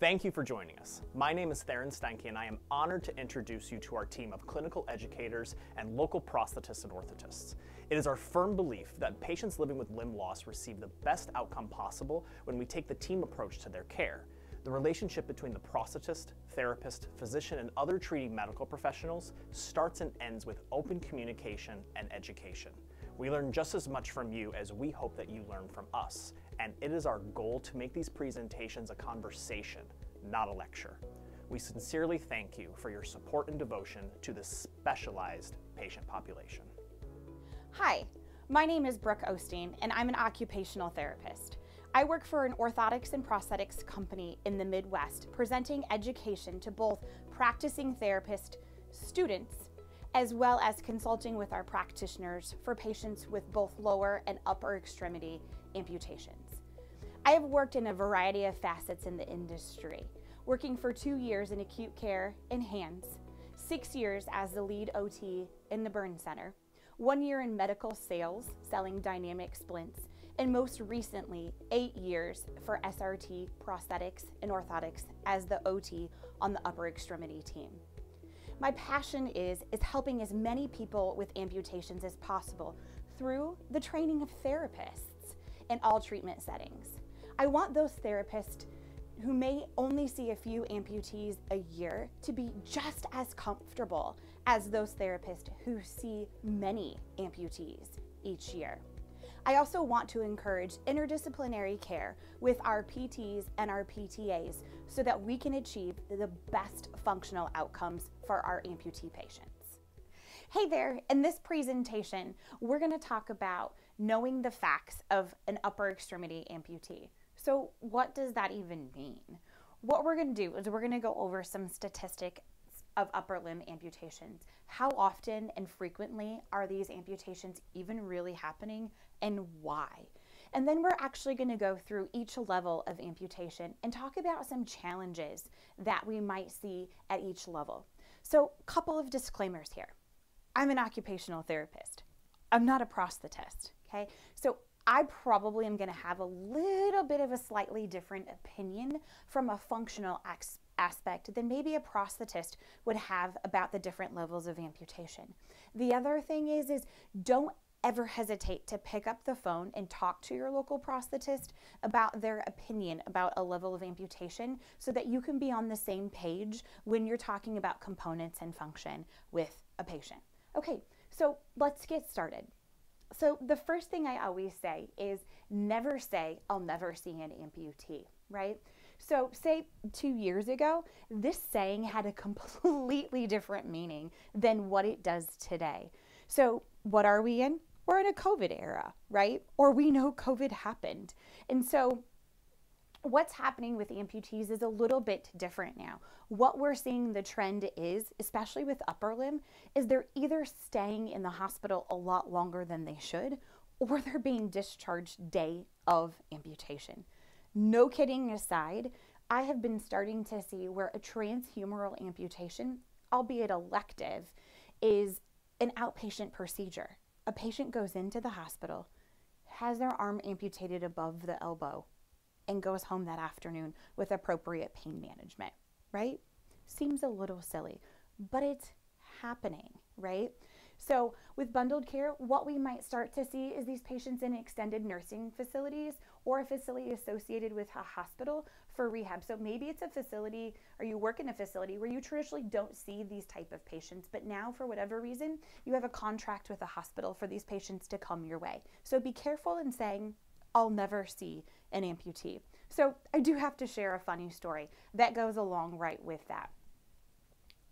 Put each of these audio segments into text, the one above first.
Thank you for joining us. My name is Theron Steinke, and I am honored to introduce you to our team of clinical educators and local prosthetists and orthotists. It is our firm belief that patients living with limb loss receive the best outcome possible when we take the team approach to their care. The relationship between the prosthetist, therapist, physician, and other treating medical professionals starts and ends with open communication and education. We learn just as much from you as we hope that you learn from us, and it is our goal to make these presentations a conversation, not a lecture. We sincerely thank you for your support and devotion to this specialized patient population. Hi, my name is Brooke Osteen, and I'm an occupational therapist. I work for an orthotics and prosthetics company in the Midwest, presenting education to both practicing therapist students as well as consulting with our practitioners for patients with both lower and upper extremity amputations. I have worked in a variety of facets in the industry, working for 2 years in acute care in hands, 6 years as the lead OT in the burn center, 1 year in medical sales, selling dynamic splints, and most recently, 8 years for SRT prosthetics and orthotics as the OT on the upper extremity team. My passion is helping as many people with amputations as possible through the training of therapists in all treatment settings. I want those therapists who may only see a few amputees a year to be just as comfortable as those therapists who see many amputees each year. I also want to encourage interdisciplinary care with our PTs and our PTAs so that we can achieve the best functional outcomes for our amputee patients. Hey there, in this presentation, we're going to talk about knowing the facts of an upper extremity amputee. So what does that even mean? What we're going to do is we're going to go over some statistics of upper limb amputations. How often and frequently are these amputations even really happening, and why? And then we're actually going to go through each level of amputation and talk about some challenges that we might see at each level. So a couple of disclaimers here. I'm an occupational therapist. I'm not a prosthetist, okay? So I probably am going to have a little bit of a slightly different opinion from a functional aspect than maybe a prosthetist would have about the different levels of amputation. The other thing is don't ever hesitate to pick up the phone and talk to your local prosthetist about their opinion about a level of amputation so that you can be on the same page when you're talking about components and function with a patient. Okay, so let's get started. So the first thing I always say is never say, I'll never see an amputee, right? So say 2 years ago, this saying had a completely different meaning than what it does today. So what are we in? We're in a COVID era, right? Or we know COVID happened. And so what's happening with amputees is a little bit different now. What we're seeing the trend is, especially with upper limb, is they're either staying in the hospital a lot longer than they should, or they're being discharged day of amputation. No kidding aside, I have been starting to see where a transhumeral amputation, albeit elective, is an outpatient procedure. A patient goes into the hospital, has their arm amputated above the elbow, and goes home that afternoon with appropriate pain management, right? Seems a little silly, but it's happening, right? So with bundled care, what we might start to see is these patients in extended nursing facilities or a facility associated with a hospital for rehab. So maybe it's a facility, or you work in a facility where you traditionally don't see these type of patients, but now for whatever reason, you have a contract with a hospital for these patients to come your way. So be careful in saying, I'll never see an amputee. So I do have to share a funny story that goes along right with that.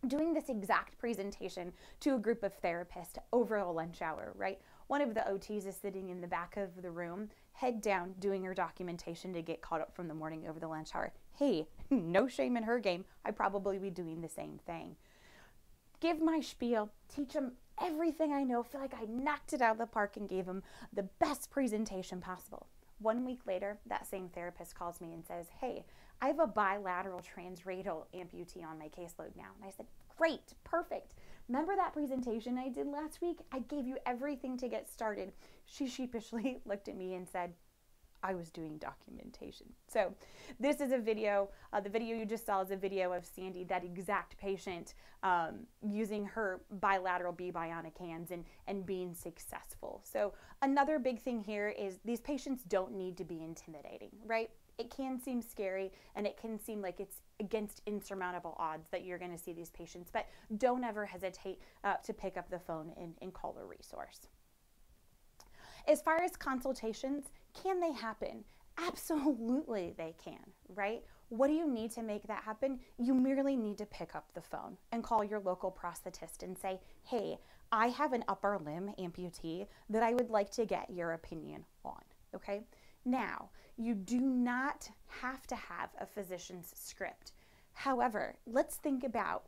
Doing this exact presentation to a group of therapists over a lunch hour, right? One of the OTs is sitting in the back of the room, head down, doing her documentation to get caught up from the morning over the lunch hour. Hey, no shame in her game. I'd probably be doing the same thing. Give my spiel, teach them everything I know, feel like I knocked it out of the park and gave them the best presentation possible. 1 week later, that same therapist calls me and says, hey, I have a bilateral transradial amputee on my caseload now. And I said, great, perfect. Remember that presentation I did last week? I gave you everything to get started. She sheepishly looked at me and said, I was doing documentation. So this is a video, the video you just saw is a video of Sandy, that exact patient, using her bilateral bionic hands and being successful. So another big thing here is these patients don't need to be intimidating, right? It can seem scary and it can seem like it's against insurmountable odds that you're going to see these patients, but don't ever hesitate to pick up the phone and call a resource. As far as consultations, can they happen? Absolutely they can, right? What do you need to make that happen? You merely need to pick up the phone and call your local prosthetist and say, hey, I have an upper limb amputee that I would like to get your opinion on, okay? Now, you do not have to have a physician's script. However, let's think about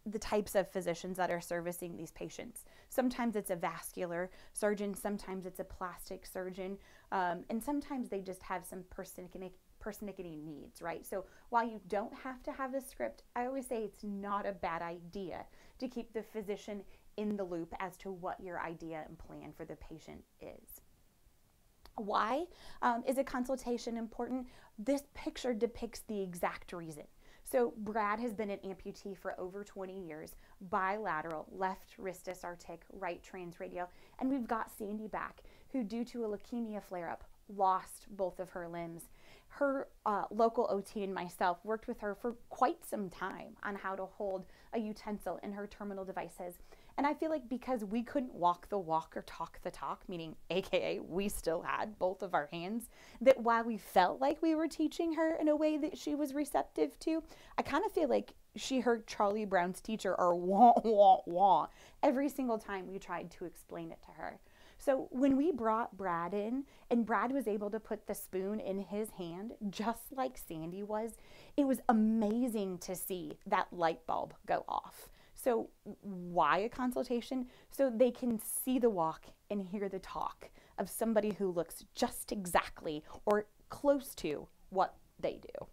the types of physicians that are servicing these patients. Sometimes it's a vascular surgeon, sometimes it's a plastic surgeon, and sometimes they just have some persnickety needs, right? So while you don't have to have a script, I always say it's not a bad idea to keep the physician in the loop as to what your idea and plan for the patient is. Why is a consultation important? This picture depicts the exact reason. So Brad has been an amputee for over 20 years, bilateral, left wrist dysartic, right transradial, and we've got Sandy back, who due to a leukemia flare-up lost both of her limbs. Her local OT and myself worked with her for quite some time on how to hold a utensil in her terminal devices. And I feel like because we couldn't walk the walk or talk the talk, meaning AKA we still had both of our hands, that while we felt like we were teaching her in a way that she was receptive to, I kind of feel like she heard Charlie Brown's teacher or wah, wah, wah every single time we tried to explain it to her. So when we brought Brad in and Brad was able to put the spoon in his hand, just like Sandy was, it was amazing to see that light bulb go off. So why a consultation? So they can see the walk and hear the talk of somebody who looks just exactly or close to what they do.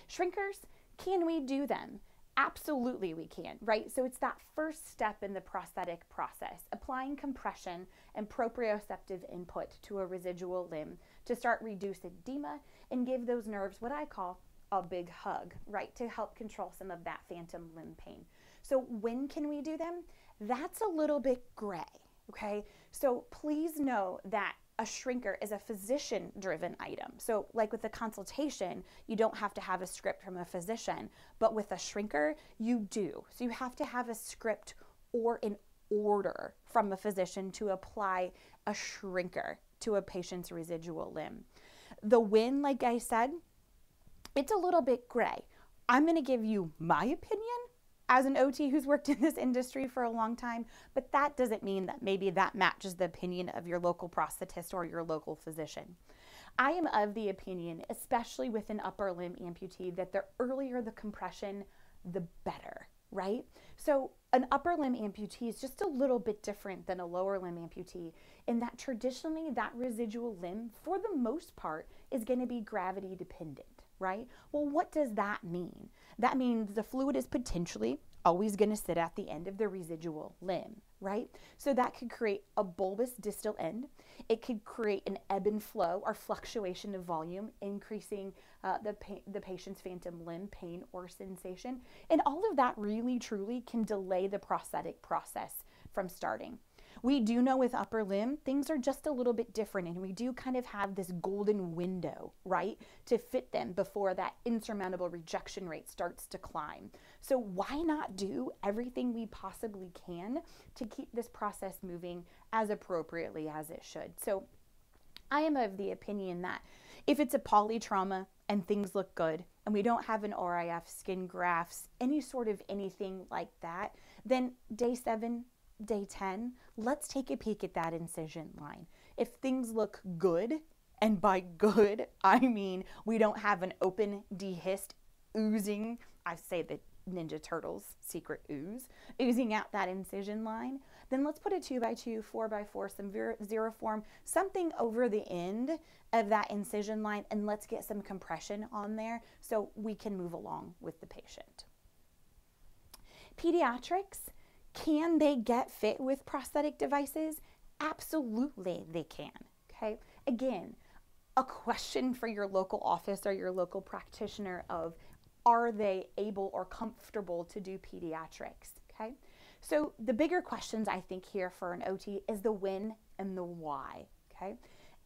Shrinkers, can we do them? Absolutely we can, right? So it's that first step in the prosthetic process, applying compression and proprioceptive input to a residual limb to start reduce edema and give those nerves what I call a big hug, right, to help control some of that phantom limb pain. So when can we do them? That's a little bit gray, okay? So please know that a shrinker is a physician-driven item. So like with a consultation, you don't have to have a script from a physician, but with a shrinker, you do. So you have to have a script or an order from a physician to apply a shrinker to a patient's residual limb. The when, like I said, it's a little bit gray. I'm going to give you my opinion as an OT who's worked in this industry for a long time, but that doesn't mean that maybe that matches the opinion of your local prosthetist or your local physician. I am of the opinion, especially with an upper limb amputee, that the earlier the compression, the better, right? So an upper limb amputee is just a little bit different than a lower limb amputee in that traditionally that residual limb, for the most part, is going to be gravity dependent. Right? Well, what does that mean? That means the fluid is potentially always going to sit at the end of the residual limb, right? So that could create a bulbous distal end. It could create an ebb and flow or fluctuation of volume, increasing the patient's phantom limb pain or sensation. And all of that really, truly can delay the prosthetic process from starting. We do know with upper limb, things are just a little bit different, and we do kind of have this golden window, right, to fit them before that insurmountable rejection rate starts to climb. So why not do everything we possibly can to keep this process moving as appropriately as it should? So I am of the opinion that if it's a polytrauma and things look good, and we don't have an RIF, skin grafts, any sort of anything like that, then day 7, day 10, let's take a peek at that incision line. If things look good, and by good, I mean we don't have an open dehisced oozing, I say the Ninja Turtles secret ooze, oozing out that incision line, then let's put a 2x2, 4x4, some zero form, something over the end of that incision line, and let's get some compression on there so we can move along with the patient. Pediatrics, can they get fit with prosthetic devices? Absolutely they can, okay? again, a question for your local office or your local practitioner of, are they able or comfortable to do pediatrics, okay? So the bigger questions I think here for an OT is the when and the why, okay?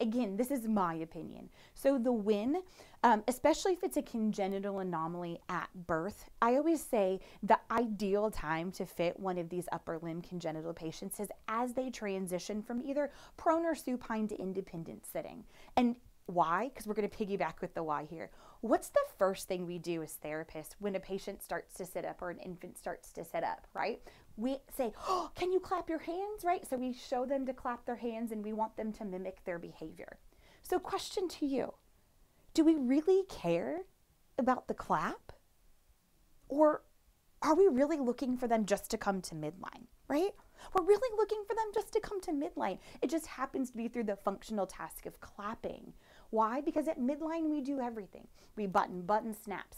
Again, this is my opinion. So the when, especially if it's a congenital anomaly at birth, I always say the ideal time to fit one of these upper limb congenital patients is as they transition from either prone or supine to independent sitting. And why? Because we're going to piggyback with the why here. What's the first thing we do as therapists when a patient starts to sit up or an infant starts to sit up, right? We say, oh, can you clap your hands, right? So we show them to clap their hands and we want them to mimic their behavior. So question to you, do we really care about the clap? Or are we really looking for them just to come to midline, right? We're really looking for them just to come to midline. It just happens to be through the functional task of clapping. Why? Because at midline we do everything. We button, snaps,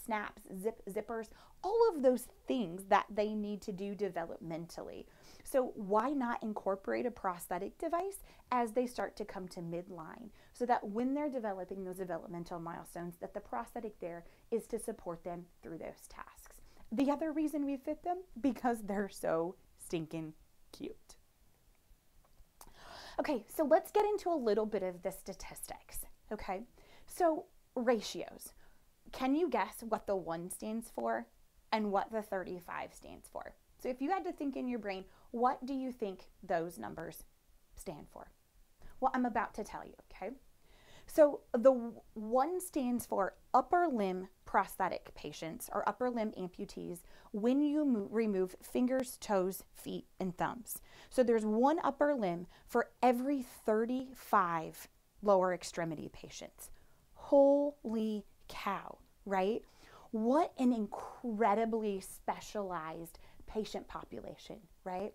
zip, zippers, all of those things that they need to do developmentally. So why not incorporate a prosthetic device as they start to come to midline so that when they're developing those developmental milestones, that the prosthetic there is to support them through those tasks. The other reason we fit them, because they're so stinking cute. Okay, so let's get into a little bit of the statistics, okay? So ratios. Can you guess what the 1 stands for and what the 35 stands for? So if you had to think in your brain, what do you think those numbers stand for? Well, I'm about to tell you, okay? So the 1 stands for upper limb prosthetic patients or upper limb amputees when you remove fingers, toes, feet, and thumbs. So there's 1 upper limb for every 35 lower extremity patients. Holy cow, right? What an incredibly specialized patient population, right?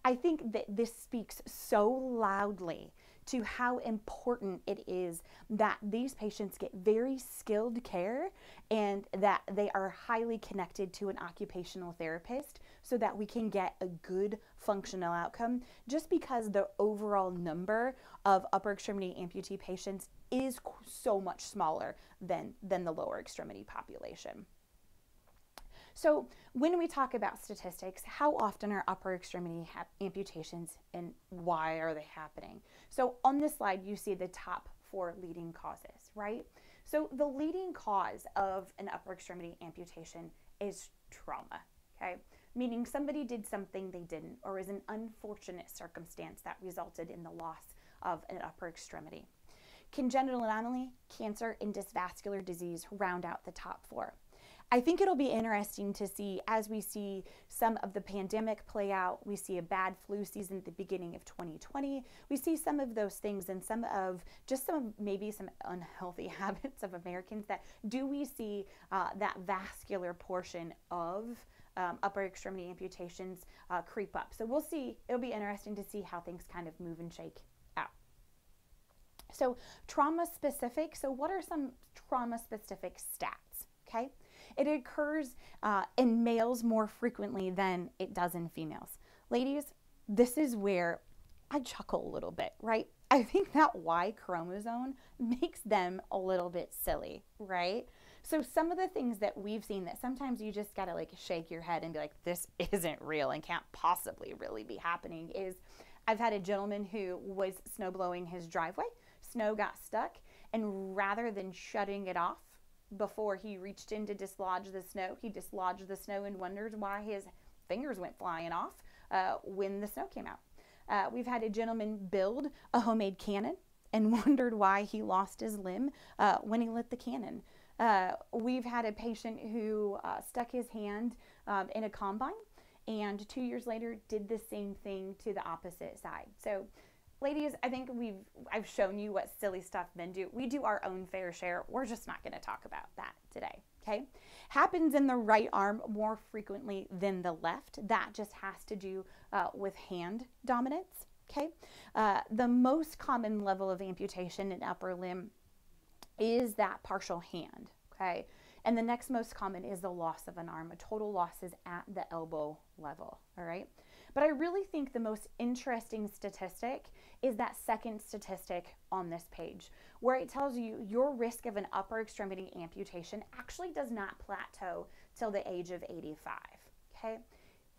I think that this speaks so loudly to how important it is that these patients get very skilled care and that they are highly connected to an occupational therapist so that we can get a good functional outcome, just because the overall number of upper extremity amputee patients is so much smaller than the lower extremity population. So when we talk about statistics, how often are upper extremity amputations and why are they happening? So on this slide, you see the top 4 leading causes, right? So the leading cause of an upper extremity amputation is trauma, okay? Meaning somebody did something they didn't, or is an unfortunate circumstance that resulted in the loss of an upper extremity. Congenital anomaly, cancer, and vascular disease round out the top 4. I think it'll be interesting to see as we see some of the pandemic play out. We see a bad flu season at the beginning of 2020. We see some of those things and maybe some unhealthy habits of Americans that do we see that vascular portion of upper extremity amputations creep up. So we'll see. It'll be interesting to see how things kind of move and shake out. So trauma specific. So what are some trauma specific stats? Okay. It occurs in males more frequently than it does in females. Ladies, this is where I chuckle a little bit, right? I think that Y chromosome makes them a little bit silly, right? So some of the things that we've seen that sometimes you just gotta like shake your head and be like, this isn't real and can't possibly really be happening is I've had a gentleman who was snow blowing his driveway, snow got stuck, and rather than shutting it off before he reached in to dislodge the snow, he dislodged the snow and wondered why his fingers went flying off when the snow came out. We've had a gentleman build a homemade cannon and wondered why he lost his limb when he lit the cannon. We've had a patient who stuck his hand in a combine and 2 years later did the same thing to the opposite side. So ladies, I think I've shown you what silly stuff men do. We do our own fair share. We're just not going to talk about that today, okay? Happens in the right arm more frequently than the left. That just has to do with hand dominance, okay? The most common level of amputation in upper limb is that partial hand, okay? And the next most common is the loss of an arm. A total loss is at the elbow level, all right? But I really think the most interesting statistic is that second statistic on this page, where it tells you your risk of an upper extremity amputation actually does not plateau till the age of 85, okay?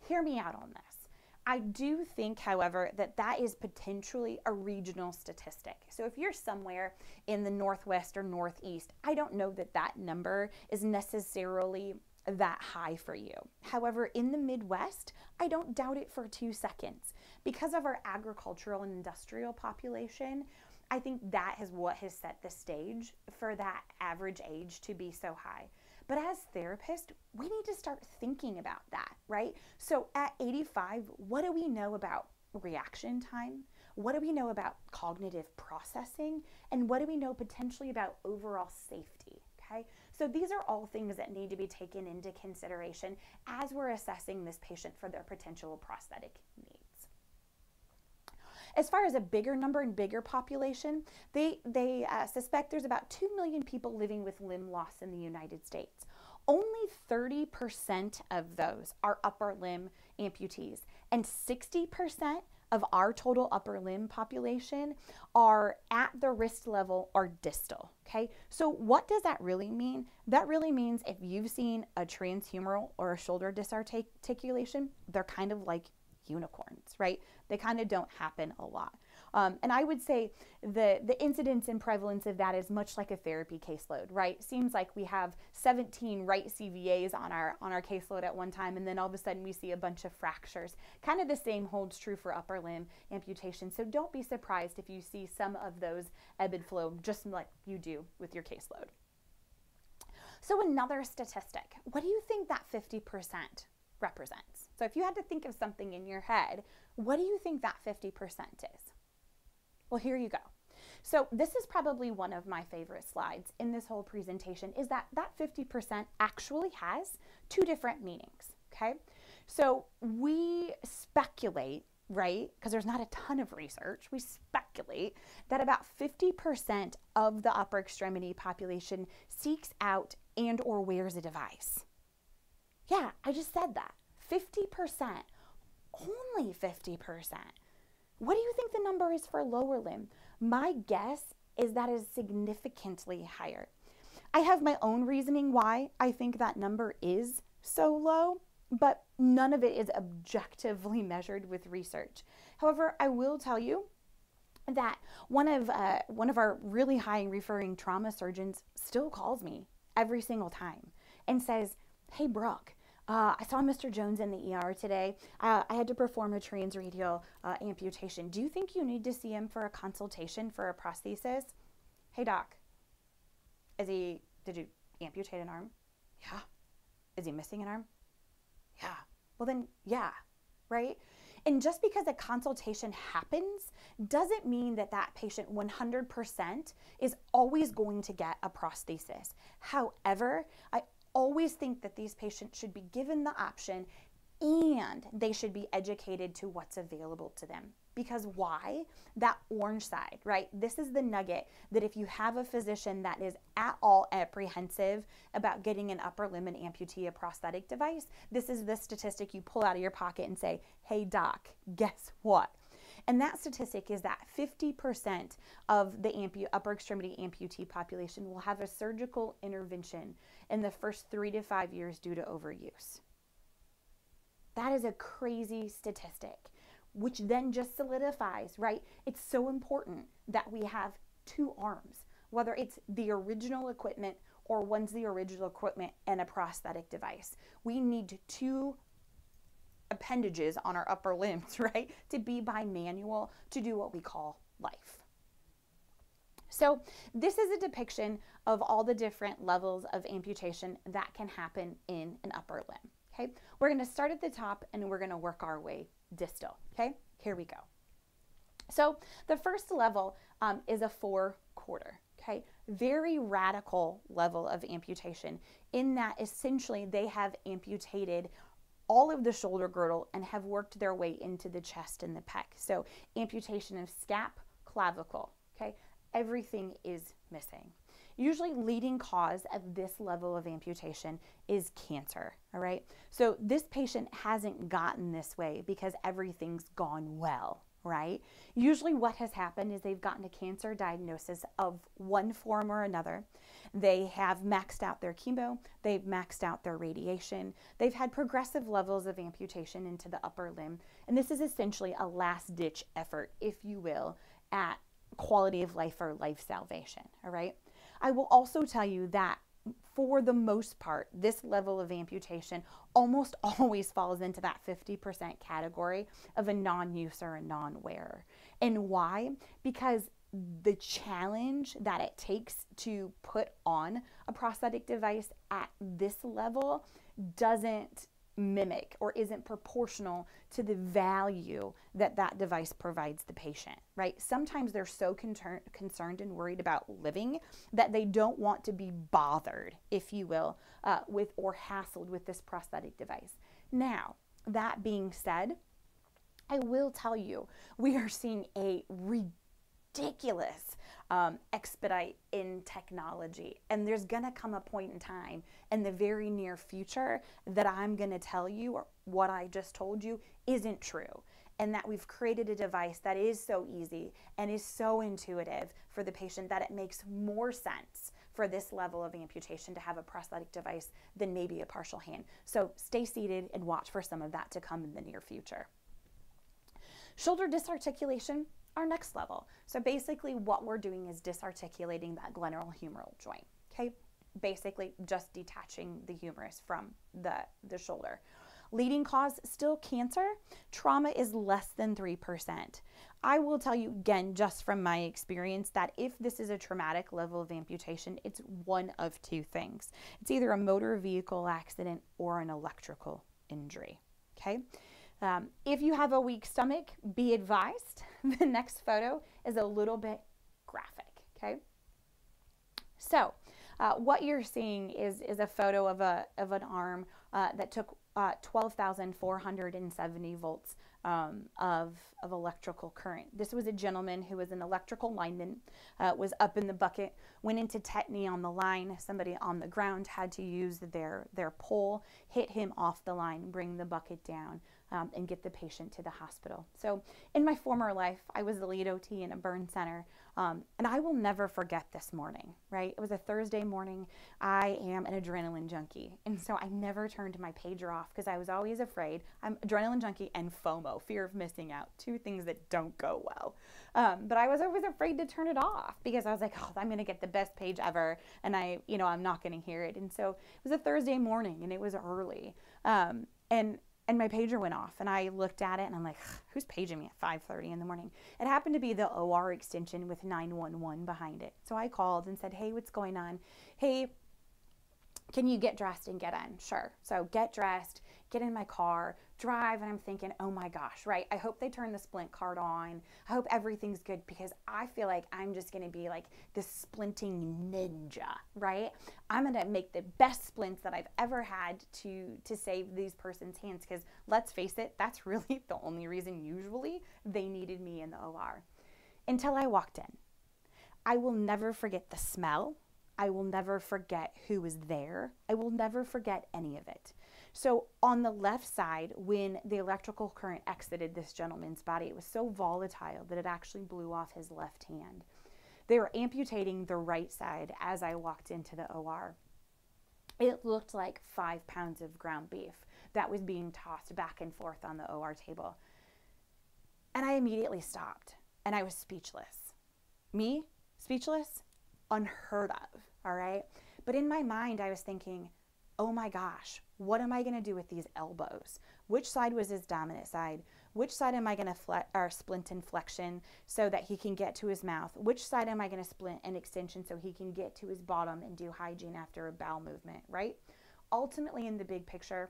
Hear me out on this. I do think, however, that that is potentially a regional statistic. So if you're somewhere in the Northwest or Northeast, I don't know that that number is necessarily that high for you. However, in the Midwest, I don't doubt it for 2 seconds. Because of our agricultural and industrial population, I think that is what has set the stage for that average age to be so high. But as therapists, we need to start thinking about that, right? So at 85, what do we know about reaction time? What do we know about cognitive processing? And what do we know potentially about overall safety, okay? So these are all things that need to be taken into consideration as we're assessing this patient for their potential prosthetic needs. As far as a bigger number and bigger population, they suspect there's about 2 million people living with limb loss in the United States. Only 30% of those are upper limb amputees, and 60% of our total upper limb population are at the wrist level or distal, okay? So what does that really mean? That really means if you've seen a transhumeral or a shoulder disarticulation, they're kind of like unicorns, right? They kind of don't happen a lot. And I would say the incidence and prevalence of that is much like a therapy caseload, right? Seems like we have 17 right CVAs on our caseload at one time, and then all of a sudden we see a bunch of fractures. Kind of the same holds true for upper limb amputation. So don't be surprised if you see some of those ebb and flow, just like you do with your caseload. So another statistic, what do you think that 50% represents? So if you had to think of something in your head, what do you think that 50% is? Well, here you go. So this is probably one of my favorite slides in this whole presentation, is that 50% actually has 2 different meanings, okay? So we speculate, right, because there's not a ton of research, we speculate that about 50% of the upper extremity population seeks out and or wears a device. Yeah, I just said that. 50%, only 50%. What do you think the number is for lower limb? My guess is that is significantly higher. I have my own reasoning why I think that number is so low, but none of it is objectively measured with research. However, I will tell you that one of our really high referring trauma surgeons still calls me every single time and says, "Hey, Brooke, I saw Mr. Jones in the ER today. I had to perform a transradial amputation. Do you think you need to see him for a consultation for a prosthesis?" "Hey, doc, did you amputate an arm?" "Yeah." "Is he missing an arm?" "Yeah." "Well then, yeah," right? And just because a consultation happens doesn't mean that that patient 100% is always going to get a prosthesis. However, I always think that these patients should be given the option and they should be educated to what's available to them. Because why? That orange side, right? This is the nugget that if you have a physician that is at all apprehensive about getting an upper limb and amputee a prosthetic device, this is the statistic you pull out of your pocket and say, "Hey doc, guess what?" And that statistic is that 50% of the upper extremity amputee population will have a surgical intervention in the first 3 to 5 years due to overuse. That is a crazy statistic, which then just solidifies, right? It's so important that we have 2 arms, whether it's the original equipment or one's the original equipment and a prosthetic device. We need 2 appendages on our upper limbs, right, to be bimanual to do what we call life. So this is a depiction of all the different levels of amputation that can happen in an upper limb, okay? We're going to start at the top and we're going to work our way distal, okay? Here we go. So the first level is a 4-quarter, okay? Very radical level of amputation in that essentially they have amputated all of the shoulder girdle and have worked their way into the chest and the pec. So amputation of scap, clavicle, okay? Everything is missing. Usually leading cause of this level of amputation is cancer, all right? So this patient hasn't gotten this way because everything's gone well, right? Usually what has happened is they've gotten a cancer diagnosis of one form or another. They have maxed out their chemo, they've maxed out their radiation, they've had progressive levels of amputation into the upper limb, and this is essentially a last-ditch effort, if you will, at quality of life or life salvation, all right? I will also tell you that for the most part, this level of amputation almost always falls into that 50% category of a non-use or a non-wearer. And why? Because the challenge that it takes to put on a prosthetic device at this level doesn't mimic or isn't proportional to the value that that device provides the patient, right? Sometimes they're so concerned and worried about living that they don't want to be bothered, if you will, with or hassled with this prosthetic device. Now, that being said, I will tell you, we are seeing a ridiculous expedite in technology, and there's gonna come a point in time in the very near future that I'm gonna tell you, or what I just told you isn't true, and that we've created a device that is so easy and is so intuitive for the patient that it makes more sense for this level of amputation to have a prosthetic device than maybe a partial hand. So stay seated and watch for some of that to come in the near future. Shoulder disarticulation, our next level. So basically what we're doing is disarticulating that glenohumeral joint, okay? Basically just detaching the humerus from the shoulder. Leading cause, still cancer. Trauma is less than 3%. I will tell you again, just from my experience, that if this is a traumatic level of amputation, it's one of two things. It's either a motor vehicle accident or an electrical injury, okay? If you have a weak stomach, be advised, the next photo is a little bit graphic, okay? So what you're seeing is a photo of an arm that took 12,470 volts of electrical current. This was a gentleman who was an electrical lineman, was up in the bucket, went into tetany on the line. Somebody on the ground had to use their pole, hit him off the line, bring the bucket down, and get the patient to the hospital. So in my former life, I was the lead OT in a burn center, and I will never forget this morning, right? It was a Thursday morning. I am an adrenaline junkie, and so I never turned my pager off because I was always afraid. I'm adrenaline junkie and FOMO, fear of missing out, two things that don't go well. But I was always afraid to turn it off because I was like, oh, I'm going to get the best page ever, and I'm not going to hear it. And so it was a Thursday morning, and it was early, and my pager went off, and I looked at it, and I'm like, who's paging me at 5:30 in the morning? It happened to be the OR extension with 911 behind it. So I called and said, hey, what's going on? Hey, can you get dressed and get in? Sure. So get dressed, get in my car, drive, and I'm thinking, oh my gosh, right? I hope they turn the splint card on. I hope everything's good because I feel like I'm just going to be like this splinting ninja, right? I'm going to make the best splints that I've ever had to save these person's hands because let's face it, that's really the only reason usually they needed me in the OR. Until I walked in. I will never forget the smell. I will never forget who was there. I will never forget any of it. So on the left side, when the electrical current exited this gentleman's body, it was so volatile that it actually blew off his left hand. They were amputating the right side as I walked into the OR. It looked like 5 pounds of ground beef that was being tossed back and forth on the OR table. And I immediately stopped, and I was speechless. Me? Speechless? Unheard of, all right? But in my mind, I was thinking, oh my gosh, what am I going to do with these elbows? Which side was his dominant side? Which side am I going to splint in flexion so that he can get to his mouth? Which side am I going to splint in extension so he can get to his bottom and do hygiene after a bowel movement, right? Ultimately, in the big picture,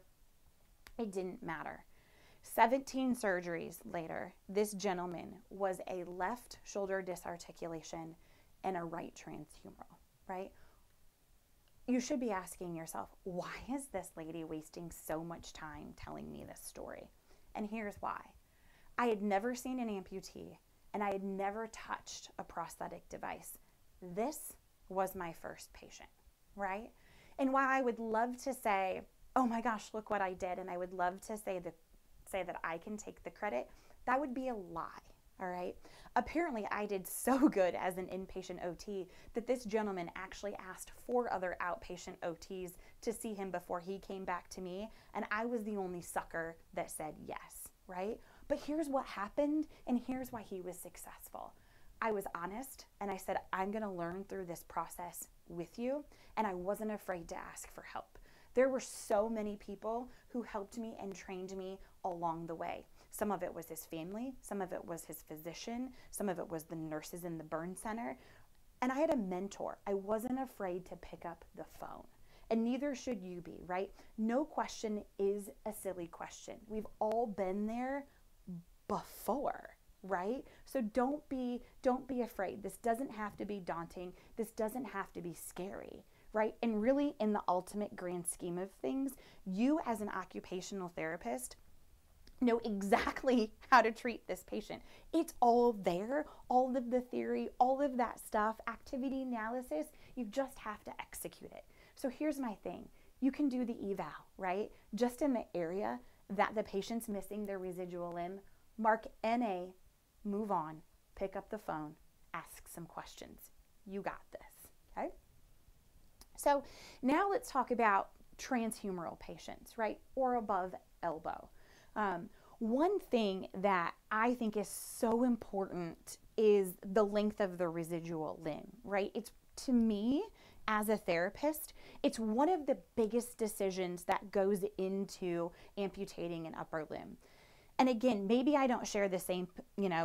it didn't matter. 17 surgeries later, this gentleman was a left shoulder disarticulation and a right transhumeral, right? You should be asking yourself, why is this lady wasting so much time telling me this story? And here's why. I had never seen an amputee, and I had never touched a prosthetic device. This was my first patient, right? And while I would love to say, oh my gosh, look what I did, and I would love to say that I can take the credit, that would be a lie, all right? Apparently, I did so good as an inpatient OT that this gentleman actually asked 4 other outpatient OTs to see him before he came back to me, and I was the only sucker that said yes, right? But here's what happened, and here's why he was successful. I was honest, and I said, I'm gonna learn through this process with you, and I wasn't afraid to ask for help. There were so many people who helped me and trained me along the way. Some of it was his family, some of it was his physician, some of it was the nurses in the burn center, and I had a mentor. I wasn't afraid to pick up the phone, and neither should you be, right? No question is a silly question. We've all been there before, right? So don't be afraid. This doesn't have to be daunting. This doesn't have to be scary, right? And really, in the ultimate grand scheme of things, you as an occupational therapist know exactly how to treat this patient. It's all there, all of the theory, all of that stuff, activity analysis, you just have to execute it. So here's my thing. You can do the eval, right? Just in the area that the patient's missing their residual limb, mark NA, move on, pick up the phone, ask some questions. You got this, okay? So now let's talk about transhumeral patients, right? Or above elbow. One thing that I think is so important is the length of the residual limb, right? It's, to me, as a therapist, it's one of the biggest decisions that goes into amputating an upper limb. And again, maybe I don't share the same,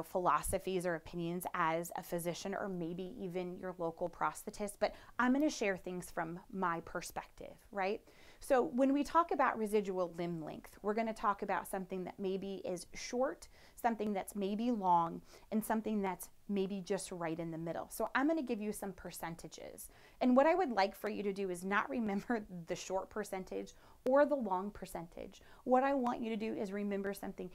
philosophies or opinions as a physician or maybe even your local prosthetist, but I'm going to share things from my perspective, right? So when we talk about residual limb length, we're going to talk about something that maybe is short, something that's maybe long, and something that's maybe just right in the middle. So I'm going to give you some percentages. And what I would like for you to do is not remember the short percentage or the long percentage. What I want you to do is remember something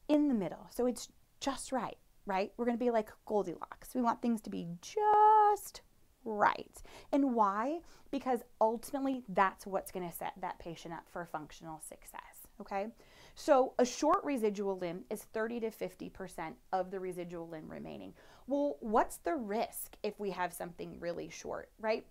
in the middle. So it's just right, right? We're going to be like Goldilocks. We want things to be just right. And why? Because ultimately that's what's going to set that patient up for functional success, okay? So a short residual limb is 30 to 50% of the residual limb remaining. Well, what's the risk if we have something really short, right?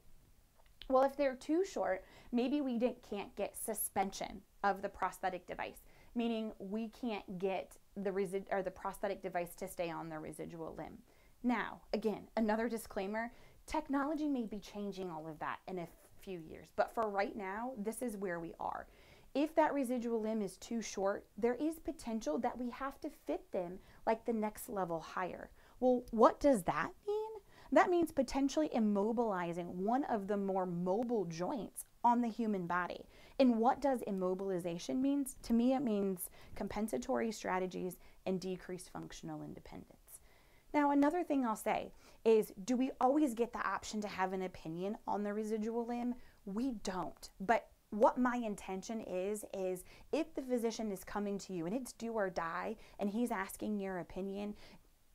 Well, if they're too short, maybe we can't get suspension of the prosthetic device, meaning we can't get the prosthetic device to stay on the residual limb. Now, again, another disclaimer, technology may be changing all of that in a few years, but for right now, this is where we are. If that residual limb is too short, there is potential that we have to fit them like the next level higher. Well, what does that mean? That means potentially immobilizing one of the more mobile joints on the human body. And what does immobilization mean? To me, it means compensatory strategies and decreased functional independence. Now, another thing I'll say is, do we always get the option to have an opinion on the residual limb? We don't. But what my intention is if the physician is coming to you and it's do or die and he's asking your opinion,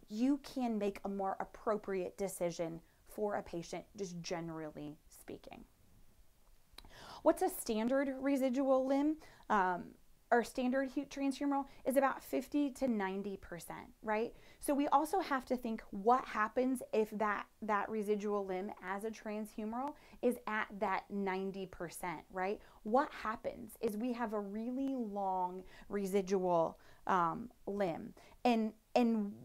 you can make a more appropriate decision for a patient, just generally speaking. What's a standard residual limb? Or standard transhumeral is about 50 to 90%, right? So we also have to think what happens if that residual limb as a transhumeral is at that 90%, right? What happens is we have a really long residual limb. And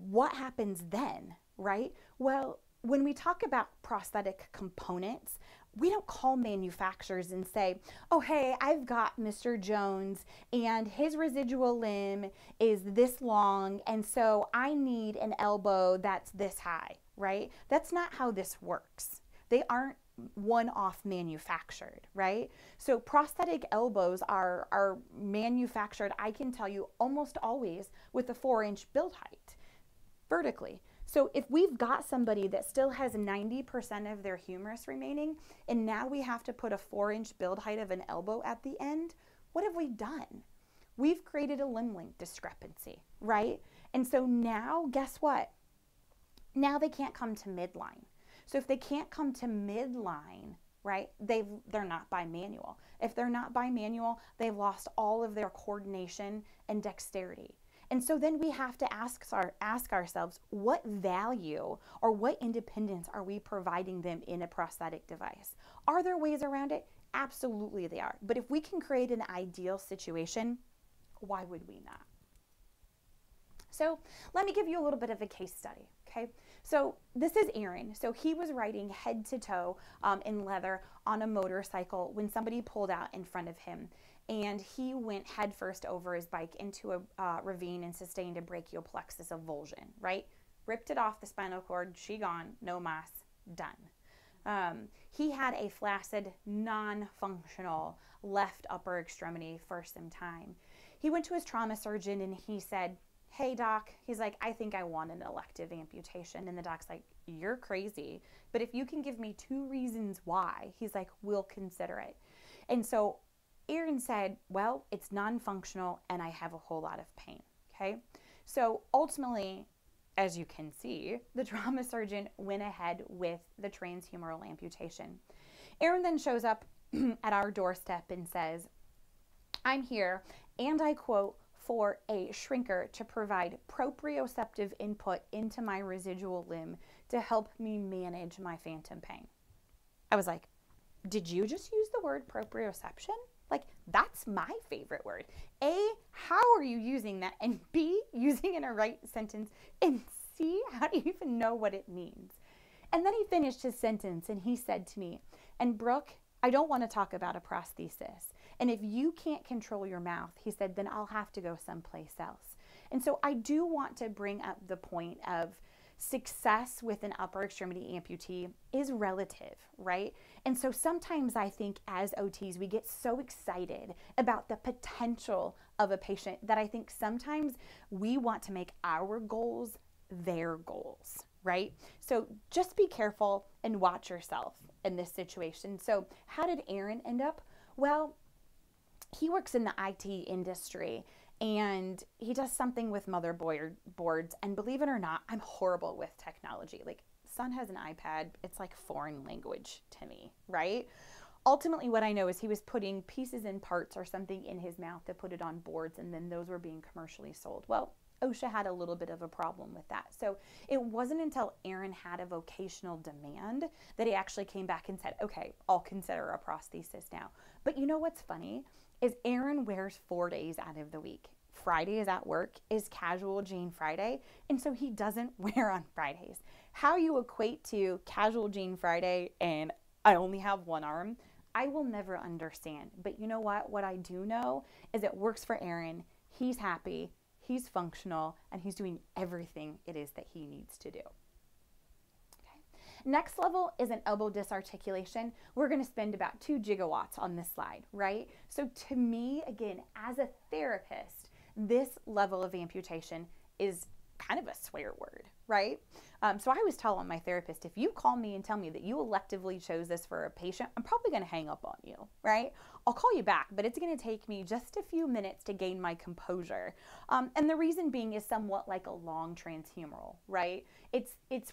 what happens then, right? Well, when we talk about prosthetic components, we don't call manufacturers and say, oh, hey, I've got Mr. Jones and his residual limb is this long, and so I need an elbow that's this high, right? That's not how this works. They aren't one-off manufactured, right? So prosthetic elbows are manufactured, I can tell you, almost always with a 4-inch build height vertically. So if we've got somebody that still has 90% of their humerus remaining, and now we have to put a 4-inch build height of an elbow at the end, what have we done? We've created a limb length discrepancy, right? And so now, guess what? Now they can't come to midline. So if they can't come to midline, right, they're not bimanual. If they're not bimanual, they've lost all of their coordination and dexterity. And so then we have to ask ourselves, what value or what independence are we providing them in a prosthetic device? Are there ways around it? Absolutely they are. But if we can create an ideal situation, why would we not? So let me give you a little bit of a case study, okay? So this is Aaron. So he was riding head to toe in leather on a motorcycle when somebody pulled out in front of him, and he went headfirst over his bike into a ravine and sustained a brachial plexus avulsion, right? Ripped it off the spinal cord, she gone, no mass, done. He had a flaccid, non-functional left upper extremity for some time. He went to his trauma surgeon and he said, hey doc, he's like, I think I want an elective amputation. And the doc's like, you're crazy. But if you can give me 2 reasons why, he's like, we'll consider it. And so Aaron said, well, it's non-functional and I have a whole lot of pain, okay? So ultimately, as you can see, the trauma surgeon went ahead with the transhumeral amputation. Aaron then shows up at our doorstep and says, I'm here, and I quote, for a shrinker to provide proprioceptive input into my residual limb to help me manage my phantom pain. I was like, did you just use the word proprioception? Like, that's my favorite word. A, how are you using that? And B, using it in a right sentence. And C, how do you even know what it means? And then he finished his sentence and he said to me, and Brooke, I don't want to talk about a prosthesis. And if you can't control your mouth, he said, then I'll have to go someplace else. And so I do want to bring up the point of success with an upper extremity amputee is relative, right? And so sometimes I think as OTs, we get so excited about the potential of a patient that I think sometimes we want to make our goals their goals, right? So just be careful and watch yourself in this situation. So how did Aaron end up? Well, he works in the IT industry and he does something with motherboards. And believe it or not, I'm horrible with technology. Like, son has an iPad. It's like foreign language to me, right? Ultimately, what I know is he was putting pieces and parts or something in his mouth to put it on boards, and then those were being commercially sold. Well, OSHA had a little bit of a problem with that. So it wasn't until Aaron had a vocational demand that he actually came back and said, okay, I'll consider a prosthesis now. But you know what's funny is Aaron wears 4 days out of the week. Friday is at work, is casual jean Friday, and so he doesn't wear on Fridays. How you equate to casual jean Friday and I only have one arm, I will never understand. But you know what? What I do know is it works for Aaron. He's happy. He's functional, and he's doing everything it is that he needs to do. Okay. Next level is an elbow disarticulation. We're going to spend about 2 gigawatts on this slide, right? So to me, again, as a therapist, this level of amputation is kind of a swear word, right? So I always tell my therapist, if you call me and tell me that you electively chose this for a patient, I'm probably going to hang up on you, right? I'll call you back, but it's going to take me just a few minutes to gain my composure. And the reason being is somewhat like a long transhumeral, right?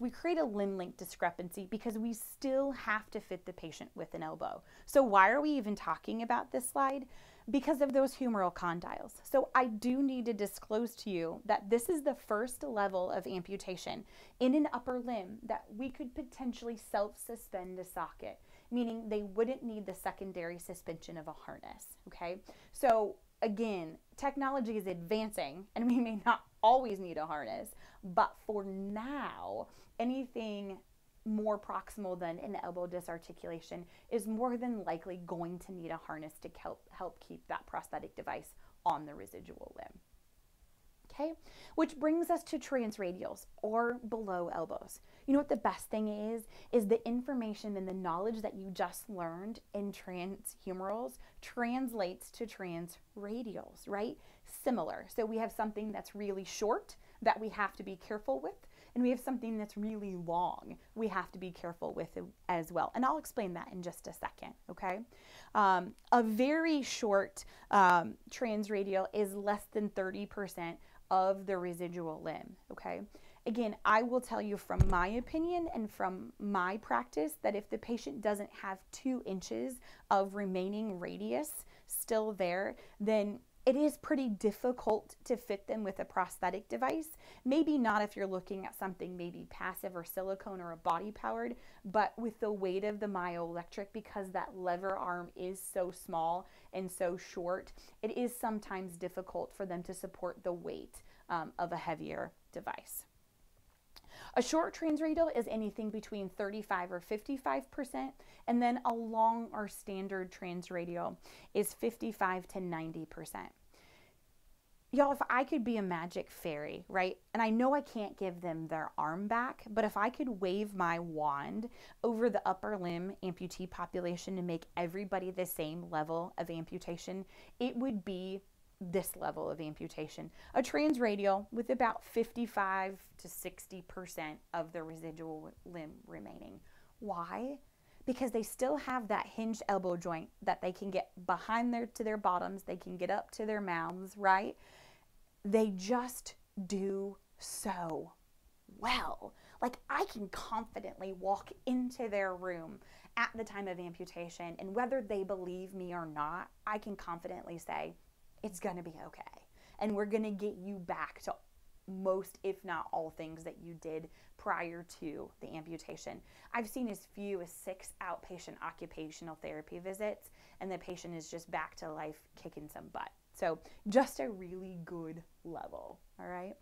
We create a limb length discrepancy because we still have to fit the patient with an elbow. So why are we even talking about this slide? Because of those humeral condyles. So I do need to disclose to you that this is the first level of amputation in an upper limb that we could potentially self-suspend a socket, meaning they wouldn't need the secondary suspension of a harness, okay? So again, technology is advancing and we may not always need a harness, but for now, anything more proximal than an elbow disarticulation is more than likely going to need a harness to help keep that prosthetic device on the residual limb. Okay, which brings us to transradials or below elbows. You know what the best thing is the information and the knowledge that you just learned in transhumerals translates to transradials, right? Similar. So we have something that's really short that we have to be careful with, and we have something that's really long we have to be careful with as well. And I'll explain that in just a second, okay? A very short transradial is less than 30% of the residual limb, okay? Again, I will tell you from my opinion and from my practice that if the patient doesn't have 2 inches of remaining radius still there, then it is pretty difficult to fit them with a prosthetic device. Maybe not if you're looking at something maybe passive or silicone or a body powered, but with the weight of the myoelectric, because that lever arm is so small and so short, it is sometimes difficult for them to support the weight of a heavier device. A short transradial is anything between 35 or 55%, and then a long or standard transradial is 55 to 90%. Y'all, if I could be a magic fairy, right? And I know I can't give them their arm back, but if I could wave my wand over the upper limb amputee population and make everybody the same level of amputation, it would be this level of amputation. A transradial with about 55 to 60% of the residual limb remaining. Why? Because they still have that hinged elbow joint that they can get behind to their bottoms, they can get up to their mouths, right? They just do so well. Like, I can confidently walk into their room at the time of amputation, and whether they believe me or not, I can confidently say, it's going to be okay. And we're going to get you back to most, if not all, things that you did prior to the amputation. I've seen as few as 6 outpatient occupational therapy visits, and the patient is just back to life kicking some butt. So just a really good level, all right?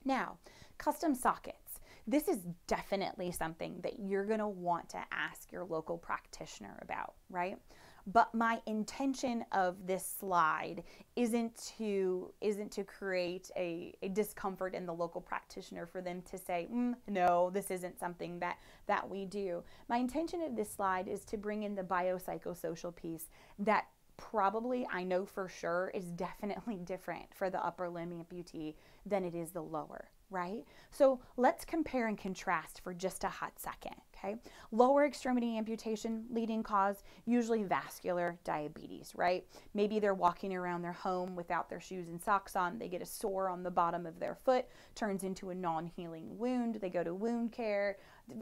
Now, custom sockets. This is definitely something that you're going to want to ask your local practitioner about, right? But my intention of this slide isn't to create a discomfort in the local practitioner for them to say, no, this isn't something that we do. My intention of this slide is to bring in the biopsychosocial piece that probably, I know for sure, is definitely different for the upper limb amputee than it is the lower, right? So let's compare and contrast for just a hot second, okay? Lower extremity amputation, leading cause, usually vascular diabetes, right? Maybe they're walking around their home without their shoes and socks on, they get a sore on the bottom of their foot, turns into a non-healing wound, they go to wound care,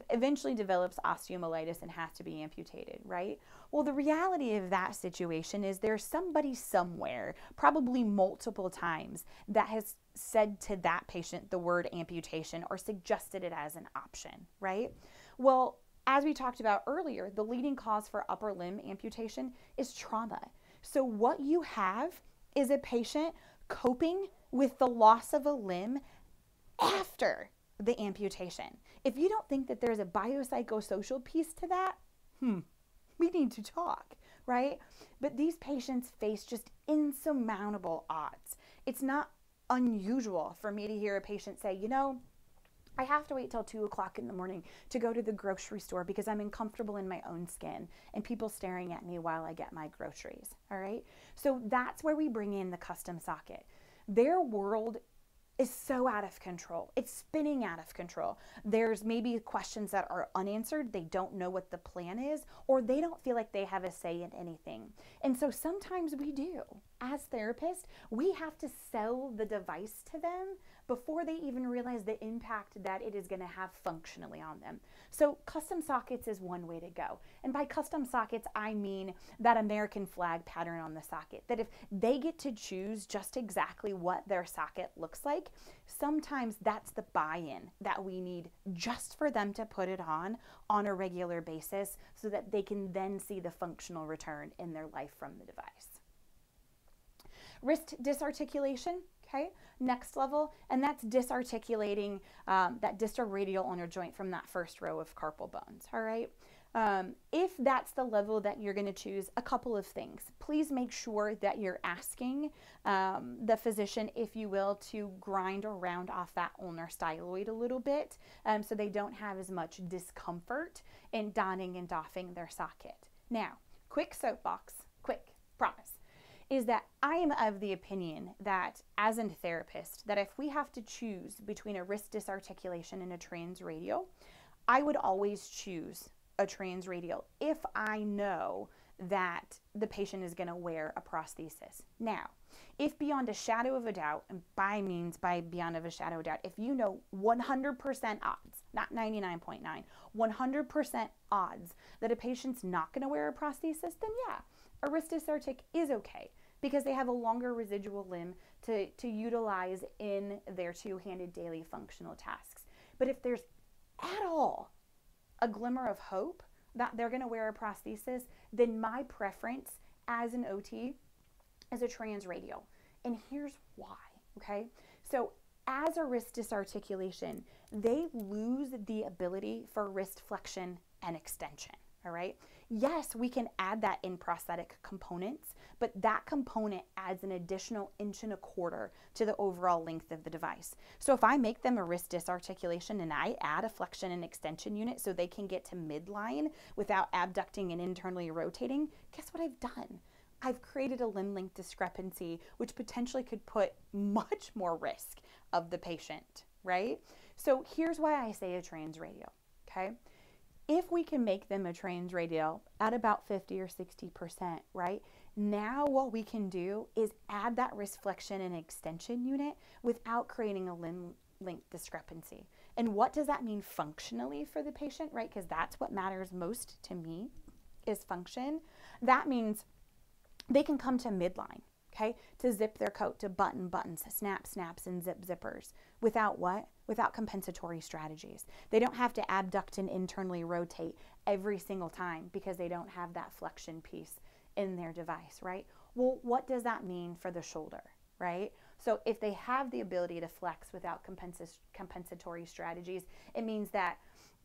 eventually develops osteomyelitis and has to be amputated, right? Well, the reality of that situation is there's somebody somewhere, probably multiple times, that has said to that patient the word amputation or suggested it as an option, right? Well, as we talked about earlier, the leading cause for upper limb amputation is trauma. So what you have is a patient coping with the loss of a limb after the amputation. If you don't think that there's a biopsychosocial piece to that, we need to talk, right? But these patients face just insurmountable odds. It's not unusual for me to hear a patient say, you know, I have to wait till 2 o'clock in the morning to go to the grocery store because I'm uncomfortable in my own skin and people staring at me while I get my groceries, all right? So that's where we bring in the custom socket. Their world is so out of control. It's spinning out of control. There's maybe questions that are unanswered. They don't know what the plan is, or they don't feel like they have a say in anything. And so sometimes we do. As therapists, we have to sell the device to them before they even realize the impact that it is going to have functionally on them. So custom sockets is one way to go. And by custom sockets, I mean that American flag pattern on the socket, that if they get to choose just exactly what their socket looks like, sometimes that's the buy-in that we need just for them to put it on a regular basis so that they can then see the functional return in their life from the device. Wrist disarticulation, okay, next level, and that's disarticulating that distal radial ulnar joint from that first row of carpal bones, all right? If that's the level that you're going to choose, a couple of things. Please make sure that you're asking the physician, if you will, to grind or round off that ulnar styloid a little bit so they don't have as much discomfort in donning and doffing their socket. Now, quick soapbox, quick, promise, is that I am of the opinion that as a therapist, that if we have to choose between a wrist disarticulation and a transradial, I would always choose a transradial if I know that the patient is going to wear a prosthesis. Now, if beyond a shadow of a doubt, and by beyond of a shadow of doubt, if you know 100% odds, not 99.9, 100% odds that a patient's not going to wear a prosthesis, then yeah, a wrist dysartic is okay because they have a longer residual limb to utilize in their two-handed daily functional tasks. But if there's at all a glimmer of hope that they're going to wear a prosthesis, then my preference as an OT is a transradial. And here's why, okay? So as a wrist dysarticulation, they lose the ability for wrist flexion and extension, all right? Yes, we can add that in prosthetic components, but that component adds an additional 1.25 inches to the overall length of the device. So if I make them a wrist dysarticulation and I add a flexion and extension unit so they can get to midline without abducting and internally rotating, guess what I've done? I've created a limb length discrepancy, which potentially could put much more risk of the patient, right? So here's why I say a transradial, okay? If we can make them a transradial at about 50 or 60%, right? Now what we can do is add that wrist flexion and extension unit without creating a limb length discrepancy. And what does that mean functionally for the patient, right? Because that's what matters most to me is function. That means they can come to midline, okay, to zip their coat, to button buttons, snap snaps, and zip zippers. Without what? Without compensatory strategies. They don't have to abduct and internally rotate every single time because they don't have that flexion piece in their device, right? Well, what does that mean for the shoulder, right? So if they have the ability to flex without compensatory strategies, it means that,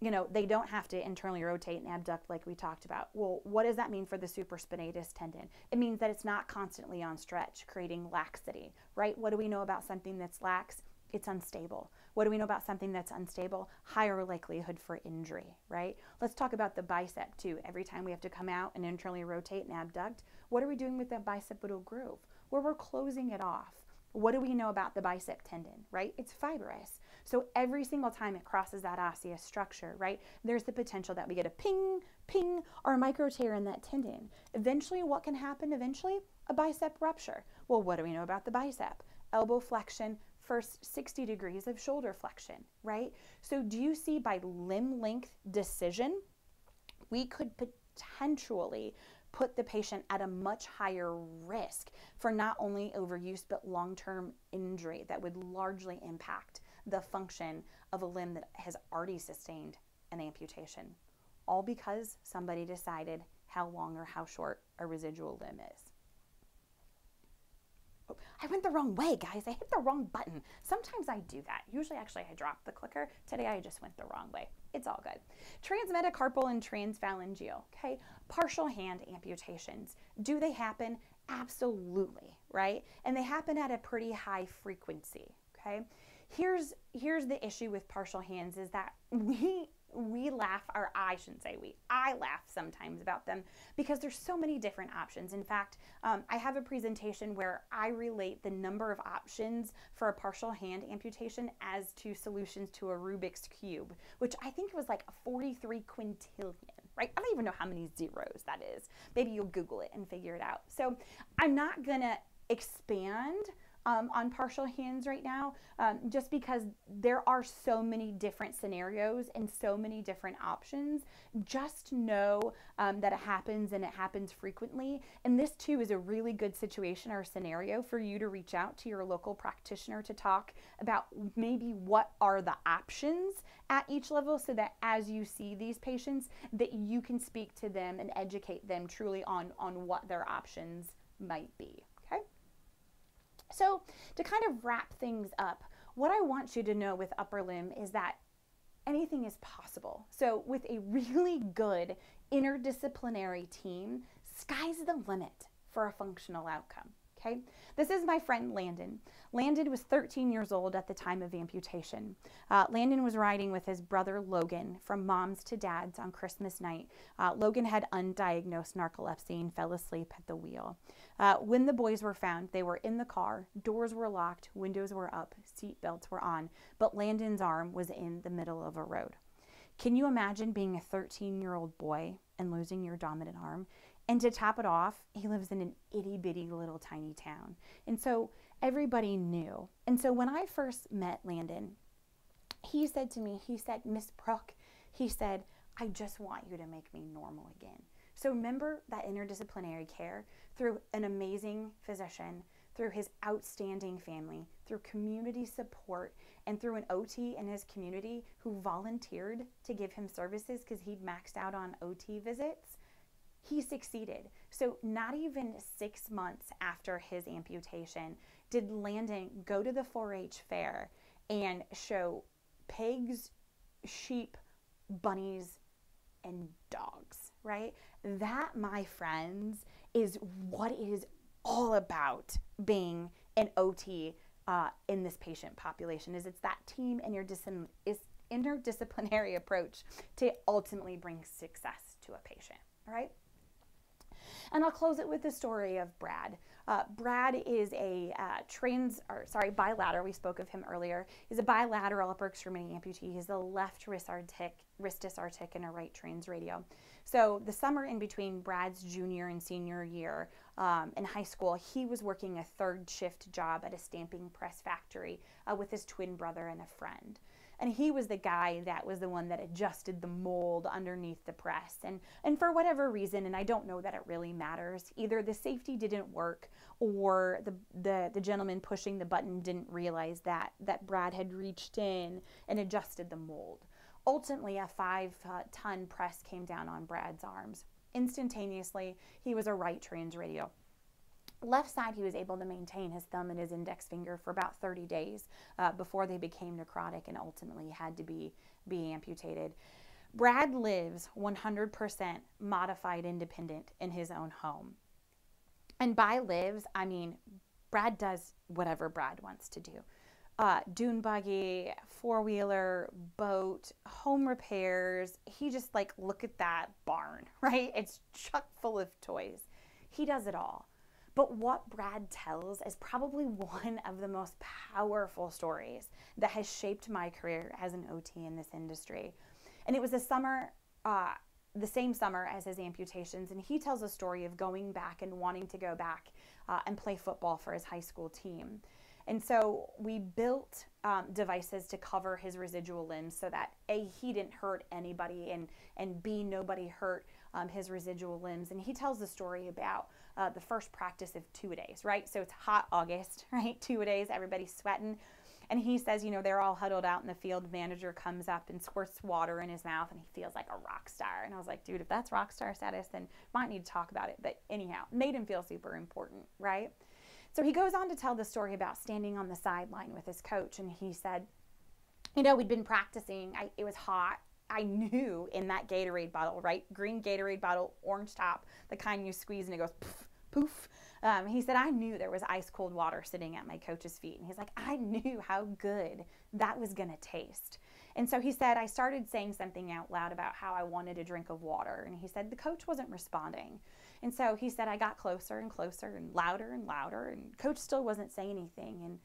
you know, they don't have to internally rotate and abduct like we talked about. Well, what does that mean for the supraspinatus tendon? It means that it's not constantly on stretch, creating laxity, right? What do we know about something that's lax? It's unstable. What do we know about something that's unstable? Higher likelihood for injury, right? Let's talk about the bicep too. Every time we have to come out and internally rotate and abduct, what are we doing with the bicipital groove? Where we're closing it off. What do we know about the bicep tendon, right? It's fibrous. So every single time it crosses that osseous structure, right, there's the potential that we get a ping, ping, or a micro tear in that tendon. Eventually, what can happen? Eventually, a bicep rupture. Well, what do we know about the bicep? Elbow flexion, first 60 degrees of shoulder flexion, right? So do you see by limb length decision, we could potentially put the patient at a much higher risk for not only overuse but long-term injury that would largely impact the function of a limb that has already sustained an amputation, all because somebody decided how long or how short a residual limb is. Oh, I went the wrong way, guys. I hit the wrong button. Sometimes I do that. Usually, actually, I drop the clicker. Today, I just went the wrong way. It's all good. Transmetacarpal and transphalangeal, okay? Partial hand amputations. Do they happen? Absolutely, right? And they happen at a pretty high frequency, okay? Here's the issue with partial hands is that we laugh, or I shouldn't say we, I laugh sometimes about them because there's so many different options. In fact, I have a presentation where I relate the number of options for a partial hand amputation as to solutions to a Rubik's Cube, which I think was like 43 quintillion, right? I don't even know how many zeros that is. Maybe you'll Google it and figure it out. So I'm not gonna expand on partial hands right now, just because there are so many different scenarios and so many different options. Just know that it happens and it happens frequently. And this too is a really good situation or scenario for you to reach out to your local practitioner to talk about maybe what are the options at each level so that as you see these patients that you can speak to them and educate them truly on what their options might be. So to kind of wrap things up, what I want you to know with upper limb is that anything is possible. So with a really good interdisciplinary team, sky's the limit for a functional outcome. Okay, this is my friend Landon. Landon was 13 years old at the time of amputation. Landon was riding with his brother Logan from mom's to dad's on Christmas night. Logan had undiagnosed narcolepsy and fell asleep at the wheel. When the boys were found, they were in the car, doors were locked, windows were up, seat belts were on, but Landon's arm was in the middle of a road. Can you imagine being a 13-year-old boy and losing your dominant arm? And to top it off, he lives in an itty bitty little tiny town. And so everybody knew. And so when I first met Landon, he said to me, he said, Miss Brooke, he said, I just want you to make me normal again. So remember that interdisciplinary care through an amazing physician, through his outstanding family, through community support, and through an OT in his community who volunteered to give him services because he'd maxed out on OT visits. He succeeded. So not even 6 months after his amputation did Landon go to the 4-H fair and show pigs, sheep, bunnies, and dogs, right? That, my friends, is what it is all about being an OT in this patient population. Is it's that team and your interdisciplinary approach to ultimately bring success to a patient, right? And I'll close it with the story of Brad. Brad is a bilateral. We spoke of him earlier. He's a bilateral upper extremity amputee. He's a left wrist dysartic and a right transradial. So the summer in between Brad's junior and senior year in high school, he was working a third shift job at a stamping press factory with his twin brother and a friend. And he was the guy that was the one that adjusted the mold underneath the press. And for whatever reason, and I don't know that it really matters, either the safety didn't work or the gentleman pushing the button didn't realize that Brad had reached in and adjusted the mold. Ultimately, a 5-ton press came down on Brad's arms. Instantaneously, he was a right transradial. Left side, he was able to maintain his thumb and his index finger for about 30 days before they became necrotic and ultimately had to be amputated. Brad lives 100% modified independent in his own home. And by lives, I mean Brad does whatever Brad wants to do. Dune buggy, four-wheeler, boat, home repairs. He just look at that barn, right? It's chock full of toys. He does it all. But what Brad tells is probably one of the most powerful stories that has shaped my career as an OT in this industry. And it was the same summer as his amputations. And he tells a story of going back and wanting to go back and play football for his high school team. And so we built devices to cover his residual limbs so that A, he didn't hurt anybody, and B, nobody hurt his residual limbs. And he tells the story about the first practice of two-a-days, right? So it's hot August, right? Two-a-days, everybody's sweating. And he says, they're all huddled out in the field. Manager comes up and squirts water in his mouth, and he feels like a rock star. And I was like, dude, if that's rock star status, then might need to talk about it. But anyhow, made him feel super important, right? So he goes on to tell the story about standing on the sideline with his coach. And he said, we'd been practicing. It was hot. I knew in that Gatorade bottle, right? Green Gatorade bottle, orange top, the kind you squeeze and it goes poof, poof. He said, I knew there was ice cold water sitting at my coach's feet. And he's like, I knew how good that was going to taste. And so he said, I started saying something out loud about how I wanted a drink of water. And he said, the coach wasn't responding. And so he said, I got closer and closer and louder, and coach still wasn't saying anything.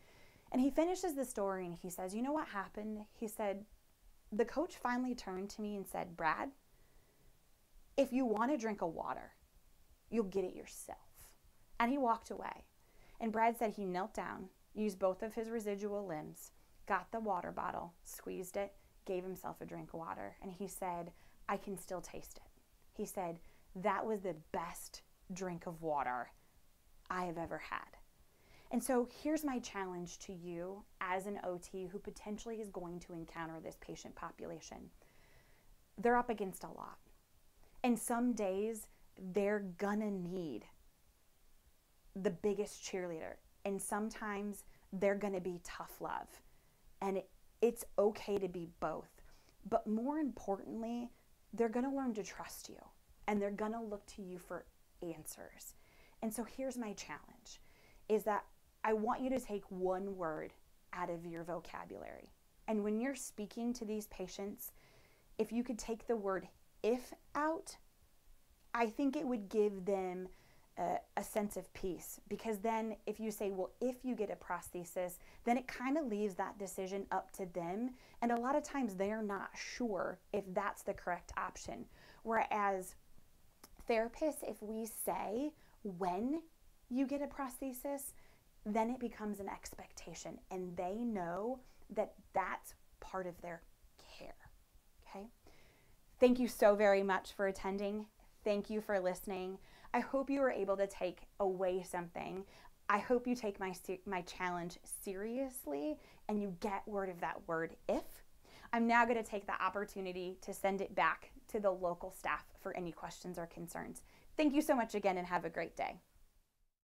And he finishes the story and he says, you know what happened? He said, the coach finally turned to me and said, Brad, if you want a drink of water, you'll get it yourself. And he walked away. And Brad said he knelt down, used both of his residual limbs, got the water bottle, squeezed it, gave himself a drink of water. And he said, I can still taste it. He said, that was the best drink of water I have ever had. And so here's my challenge to you as an OT who potentially is going to encounter this patient population. They're up against a lot. And some days they're gonna need the biggest cheerleader. And sometimes they're gonna be tough love. And it's okay to be both. But more importantly, they're gonna learn to trust you. And they're gonna look to you for answers. And so here's my challenge, is that I want you to take one word out of your vocabulary. And when you're speaking to these patients, if you could take the word if out, I think it would give them a sense of peace. Because then if you say, well, if you get a prosthesis, then it kind of leaves that decision up to them. And a lot of times they're not sure if that's the correct option. Whereas Therapists, if we say when you get a prosthesis, then it becomes an expectation and they know that that's part of their care, okay? Thank you so very much for attending. Thank you for listening. I hope you were able to take away something. I hope you take my challenge seriously and you get word of that word if. I'm now going to take the opportunity to send it back to the local staff for any questions or concerns. Thank you so much again and have a great day.